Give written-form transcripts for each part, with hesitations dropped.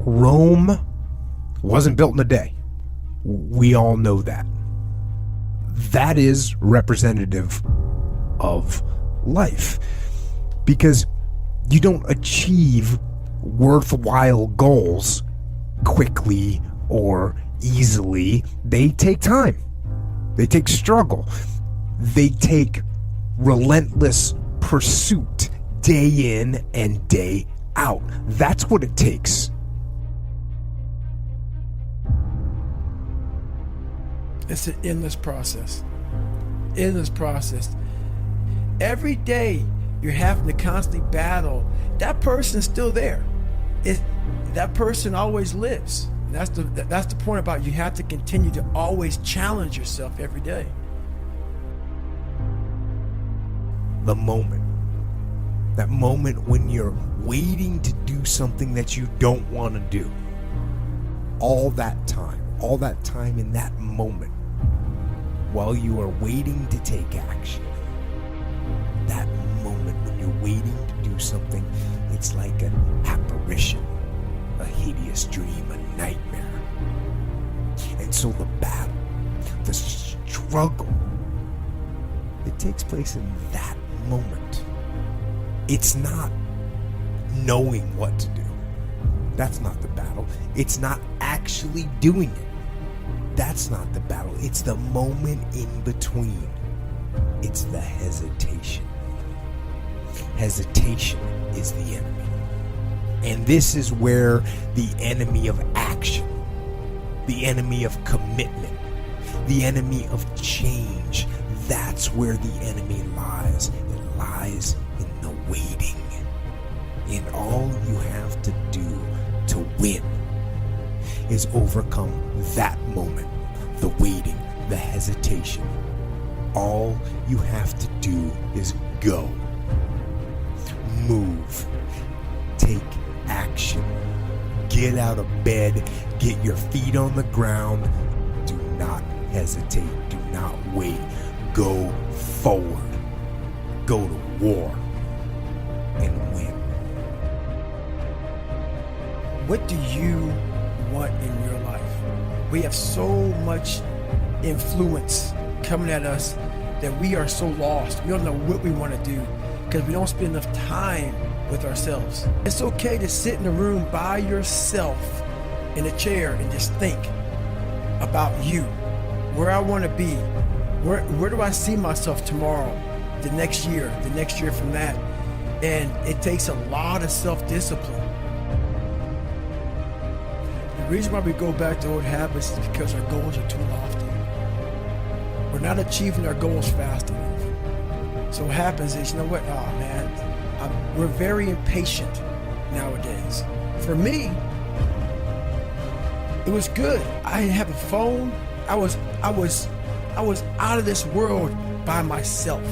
Rome wasn't built in a day. We all know that. That is representative of life, because you don't achieve worthwhile goals quickly or easily. They take time. They take struggle. They take relentless pursuit day in and day out. That's what it takes. It's an endless process. Endless process. Every day you're having to constantly battle. That person's still there. That person always lives. That's the point about you have to continue to always challenge yourself every day. The moment. That moment when you're waiting to do something that you don't want to do. All that time in that moment, while you are waiting to take action. That moment when you're waiting to do something, it's like an apparition, a hideous dream, a nightmare. And so the battle, the struggle, it takes place in that moment. It's not knowing what to do. That's not the battle. It's not actually doing it. That's not the battle. It's the moment in between. It's the hesitation. Hesitation is the enemy. And this is where the enemy of action, the enemy of commitment, the enemy of change, that's where the enemy lies. It lies in the waiting. And all you have to do to win is overcome that moment, the waiting, the hesitation. All you have to do is go, move, take action, get out of bed, get your feet on the ground. Do not hesitate, do not wait. Go forward, go to war and win. What do you want in your life? We have so much influence coming at us that we are so lost. We don't know what we want to do because we don't spend enough time with ourselves. It's okay to sit in a room by yourself in a chair and just think about you, where I want to be, where do I see myself tomorrow, the next year from that. And it takes a lot of self-discipline. The reason why we go back to old habits is because our goals are too lofty. We're not achieving our goals fast enough. So what happens is, you know what? Oh man, we're very impatient nowadays. For me, it was good. I didn't have a phone. I was out of this world by myself.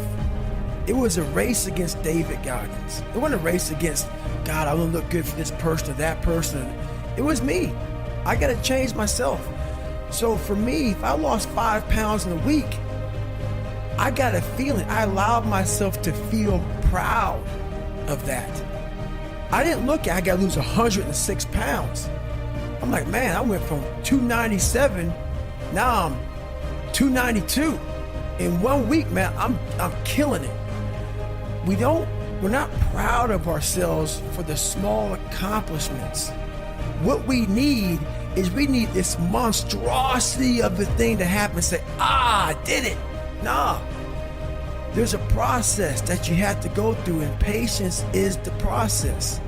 It was a race against David Goggins. It wasn't a race against, God, I want to look good for this person or that person. It was me. I got to change myself. So for me, if I lost 5 pounds in a week, I got a feeling. I allowed myself to feel proud of that. I didn't look at, I got to lose 106 pounds. I'm like, man, I went from 297, now I'm 292. In 1 week, man, I'm killing it. We're not proud of ourselves for the small accomplishments. What we need is this monstrosity of the thing to happen and say, I did it. Nah. There's a process that you have to go through, and patience is the process.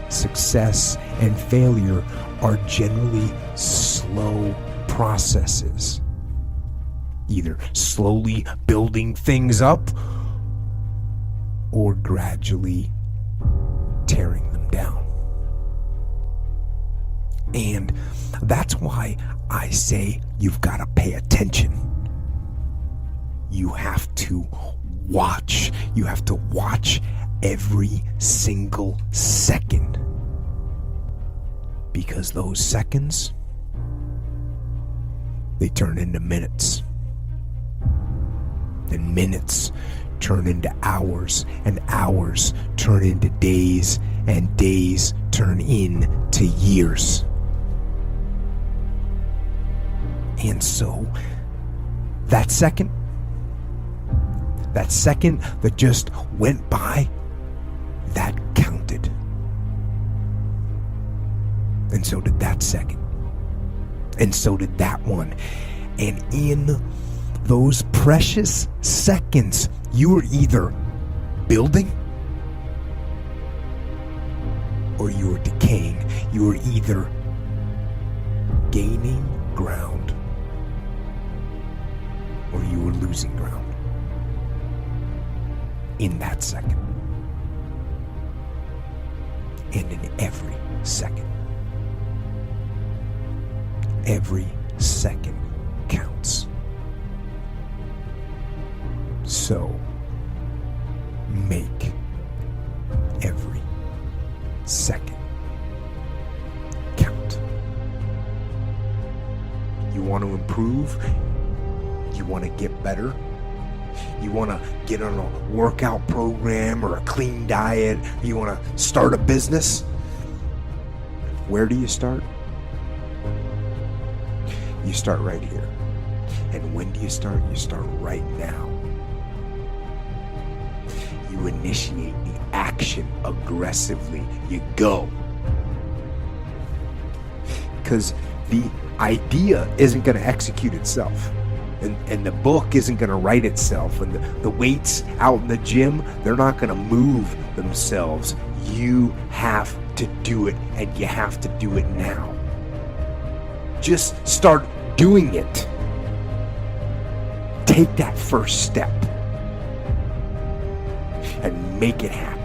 Success and failure are generally slow processes. Either slowly building things up or gradually tearing them down. And that's why I say you've got to pay attention. You have to watch. You have to watch every single second. Because those seconds, they turn into minutes. And minutes turn into hours, and hours turn into days, and days turn turn into years. And so, that second that just went by, that counted. And so did that second. And so did that one. And in those precious seconds, you were either building or you were decaying. You were either gaining ground or you were losing ground. In that second. And in every second. Every second counts. So, make every second count. You want to improve? You want to get better? You want to get on a workout program or a clean diet? You want to start a business? Where do you start? You start right here. And when do you start? You start right now. You initiate the action aggressively. You go. Because the idea isn't going to execute itself. And the book isn't going to write itself. And the weights out in the gym, they're not going to move themselves. You have to do it, and you have to do it now. Just start doing it. Take that first step and make it happen.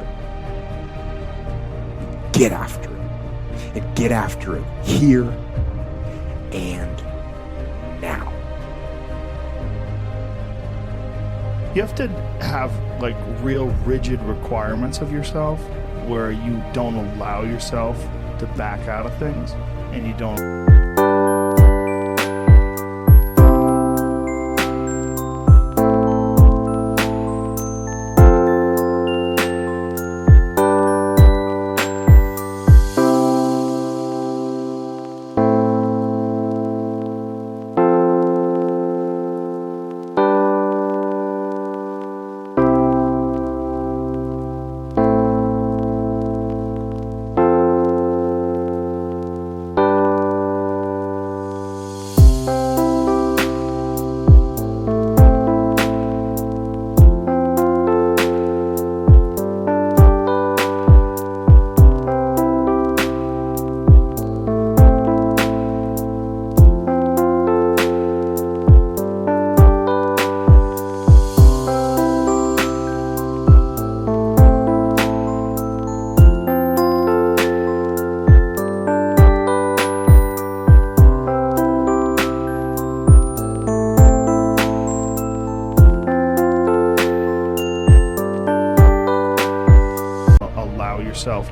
Get after it. And get after it here and now. You have to have like real rigid requirements of yourself where you don't allow yourself to back out of things and you don't.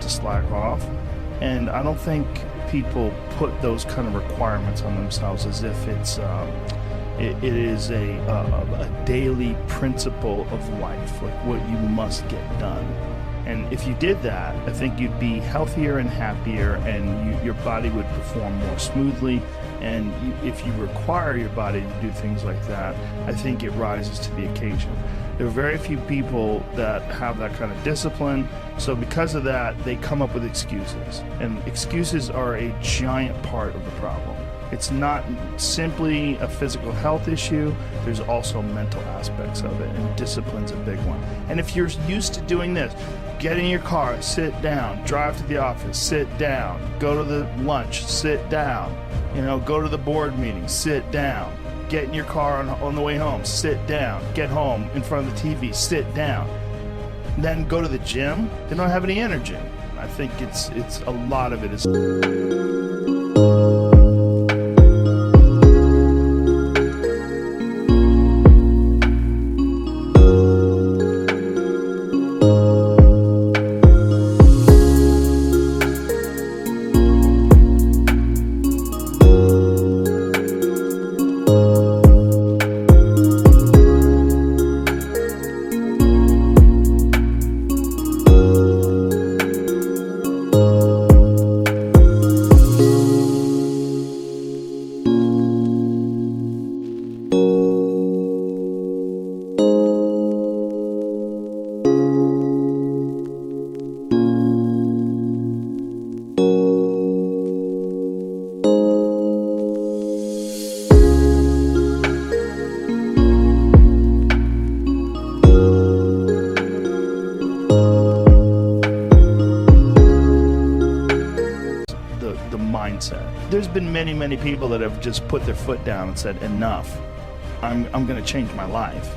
To slack off, and I don't think people put those kind of requirements on themselves as if it's it is a daily principle of life, like what you must get done. And if you did that, I think you'd be healthier and happier, and your body would perform more smoothly. And if you require your body to do things like that, I think it rises to the occasion. There are very few people that have that kind of discipline. So because of that, they come up with excuses. And excuses are a giant part of the problem. It's not simply a physical health issue. There's also mental aspects of it, and discipline's a big one. And if you're used to doing this, get in your car, sit down, drive to the office, sit down, go to the lunch, sit down, go to the board meeting, sit down. Get in your car on the way home, sit down. Get home in front of the TV, sit down. Then go to the gym, they don't have any energy. I think it's a lot of it is. mindset. There's been many people that have just put their foot down and said, enough, I'm going to change my life.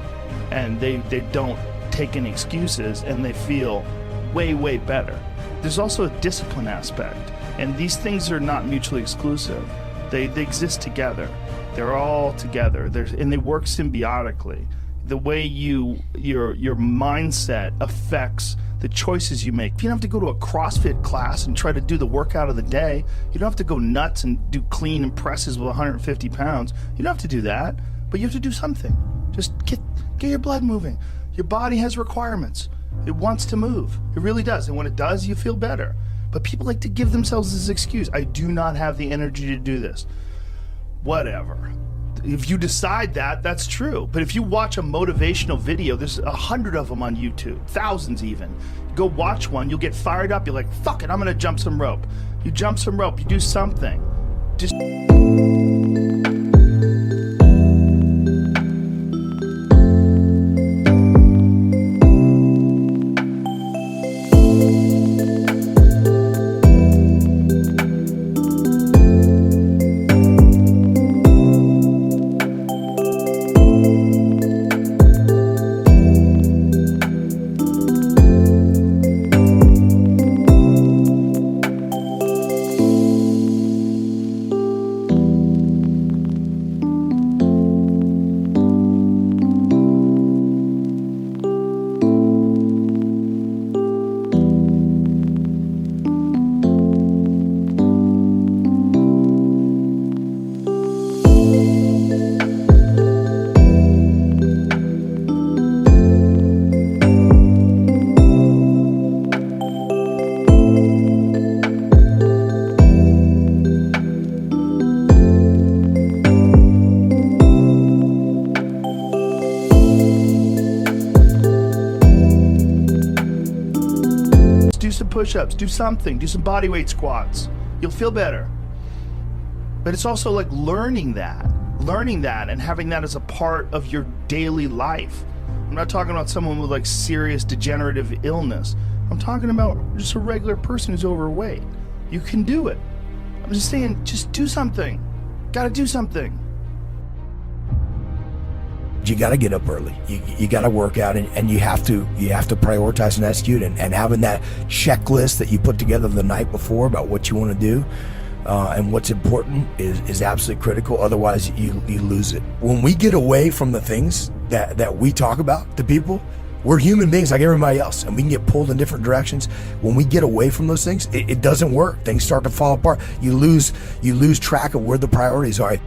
And they don't take any excuses, and they feel way better. There's also a discipline aspect, and these things are not mutually exclusive. They exist together. They're all together. And they work symbiotically. The way your mindset affects the choices you make. You don't have to go to a CrossFit class and try to do the workout of the day. You don't have to go nuts and do clean and presses with 150 pounds. You don't have to do that, but you have to do something. Just get your blood moving. Your body has requirements. It wants to move. It really does. And when it does, you feel better. But people like to give themselves this excuse. I do not have the energy to do this. Whatever. If you decide that, that's true. But if you watch a motivational video, there's 100 of them on YouTube, thousands even. Go watch one, you'll get fired up. You're like, fuck it, I'm gonna jump some rope. You jump some rope, you do something. Just... do some push-ups, do something, do some body weight squats. You'll feel better. But it's also like learning that and having that as a part of your daily life. I'm not talking about someone with like serious degenerative illness. I'm talking about just a regular person who's overweight. You can do it. I'm just saying, just do something. Gotta do something. You got to get up early. You got to work out, and you have to prioritize and execute. And having that checklist that you put together the night before about what you want to do and what's important is absolutely critical. Otherwise, you lose it. When we get away from the things that we talk about to people, we're human beings like everybody else, and we can get pulled in different directions. When we get away from those things, it doesn't work. Things start to fall apart. You lose track of where the priorities are.